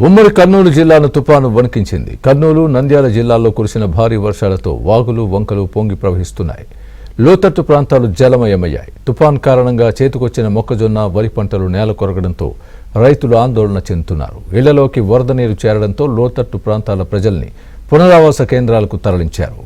ఉమ్మడి కర్నూలు జిల్లాను తుపాను వణికించింది. కర్నూలు, నంద్యాల జిల్లాల్లో కురిసిన భారీ వర్షాలతో వాగులు, వంకలు పొంగి ప్రవహిస్తున్నాయి. లోతట్టు ప్రాంతాలు జలమయమయ్యాయి. తుపాన్ కారణంగా చేతికొచ్చిన మొక్కజొన్న, వరి పంటలు నేల కొరగడంతో రైతులు ఆందోళన చెందుతున్నారు. ఇళ్లలోకి వరద నీరు చేరడంతో లోతట్టు ప్రాంతాల ప్రజల్ని పునరావాస కేంద్రాలకు తరలించారు.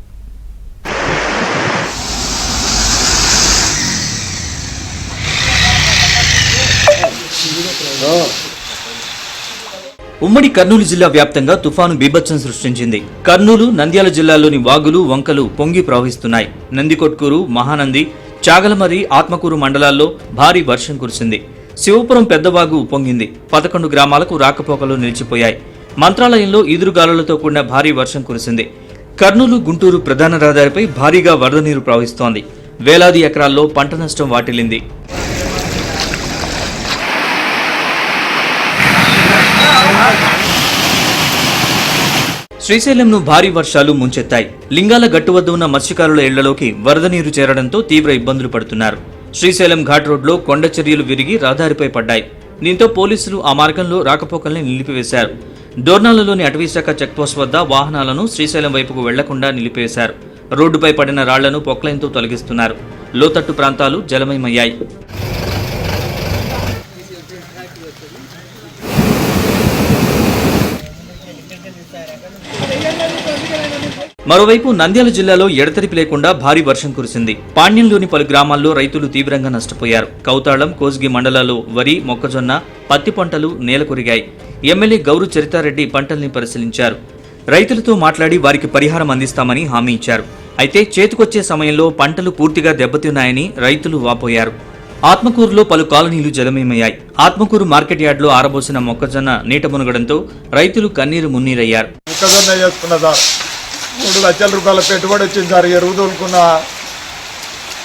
ఉమ్మడి కర్నూలు జిల్లా వ్యాప్తంగా తుఫాను బీభత్సం సృష్టించింది. కర్నూలు, నంద్యాల జిల్లాల్లోని వాగులు, వంకలు పొంగి ప్రవహిస్తున్నాయి. నందికొట్కూరు, మహానంది, చాగలమరి, ఆత్మకూరు మండలాల్లో భారీ వర్షం కురిసింది. శివపురం పెద్దవాగు పొంగింది. 11 గ్రామాలకు రాకపోకలు నిలిచిపోయాయి. మంత్రాలయంలో ఈదురుగాలులతో కూడిన భారీ వర్షం కురిసింది. కర్నూలు, గుంటూరు ప్రధాన రహదారిపై భారీగా వరద నీరు ప్రవహిస్తోంది. వేలాది ఎకరాల్లో పంట నష్టం వాటిల్లింది. శ్రీశైలంను భారీ వర్షాలు ముంచెత్తాయి. లింగాల గట్టు వద్ద ఉన్న మత్స్యకారుల ఇళ్లలోకి వరద నీరు చేరడంతో తీవ్ర ఇబ్బందులు పడుతున్నారు. శ్రీశైలం ఘాట్ రోడ్లో కొండ చర్యలు విరిగి రహదారిపై పడ్డాయి. దీంతో పోలీసులు ఆ మార్గంలో రాకపోకల్ని నిలిపివేశారు. డోర్నాలలోని అటవీశాఖ చెక్పోస్ట్ వద్ద వాహనాలను శ్రీశైలం వైపుకు వెళ్లకుండా నిలిపివేశారు. రోడ్డుపై పడిన రాళ్లను పొక్లైన్తో తొలగిస్తున్నారు. లోతట్టు ప్రాంతాలు జలమయమయ్యాయి. మరోవైపు నంద్యాల జిల్లాలో ఎడతెరిపి లేకుండా భారీ వర్షం కురిసింది. పాణ్యంలోని పలు గ్రామాల్లో రైతులు తీవ్రంగా నష్టపోయారు. కౌతాళం, కోస్గి మండలాల్లో వరి, మొక్కజొన్న, పత్తి పంటలు నేలకొరిగాయి. ఎమ్మెల్యే గౌరు చరితారెడ్డి పంటల్ని పరిశీలించారు. రైతులతో మాట్లాడి వారికి పరిహారం అందిస్తామని హామీ ఇచ్చారు. అయితే చేతికొచ్చే సమయంలో పంటలు పూర్తిగా దెబ్బతిన్నాయని రైతులు వాపోయారు. ఆత్మకూరులో పలు కాలనీలు జలమయమయ్యాయి. ఆత్మకూరు మార్కెట్ యార్డులో ఆరబోసిన మొక్కజొన్న నీట మునగడంతో రైతులు కన్నీరు మున్నీరయ్యారు. 3 లక్షల రూపాయల పెట్టుబడి వచ్చింది సార్. ఎరువు తోలుకున్న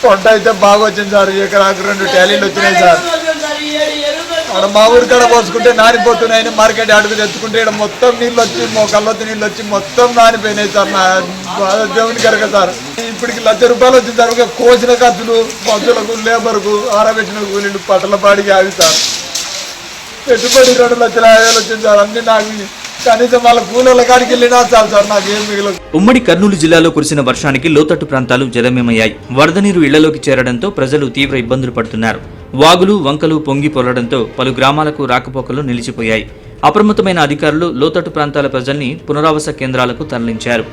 పంట అయితే బాగా వచ్చింది సార్. ఎకరాకు 2 ట్యాలీలు వచ్చినాయి సార్. అక్కడ మా ఊరి కాడ పోసుకుంటే నానిపోతున్నాయని మార్కెట్ అడుగు తెచ్చుకుంటే ఇక్కడ మొత్తం నీళ్ళు వచ్చి కళ్ళొత్తి నీళ్ళు వచ్చి మొత్తం నానిపోయినాయి సార్. నా దేవుని కనుక సార్ ఇప్పటికి 1 లక్ష రూపాయలు వచ్చింది సార్. కోసిన ఖర్చులు, పశువులకు, లేబర్కు, ఆరబెట్టిన కూలీలు, పట్టల పాడికి అవి సార్. పెట్టుబడి 2,50,000 వచ్చింది సార్. అన్ని నాకు కనీసం వాళ్ళ కూలీల కాడికి వెళ్ళినా చాలు సార్, నాకు ఏం మిగిలిన. ఉమ్మడి కర్నూలు జిల్లాలో కురిసిన వర్షానికి లోతట్టు ప్రాంతాలు జలమయమయ్యాయి. వరద నీరు ఇళ్లలోకి చేరడంతో ప్రజలు తీవ్ర ఇబ్బందులు పడుతున్నారు. వాగులు, వంకలు పొంగి పొరడంతో పలు గ్రామాలకు రాకపోకలు నిలిచిపోయాయి. అప్రమత్తమైన అధికారులు లోతట్టు ప్రాంతాల ప్రజల్ని పునరావాస కేంద్రాలకు తరలించారు.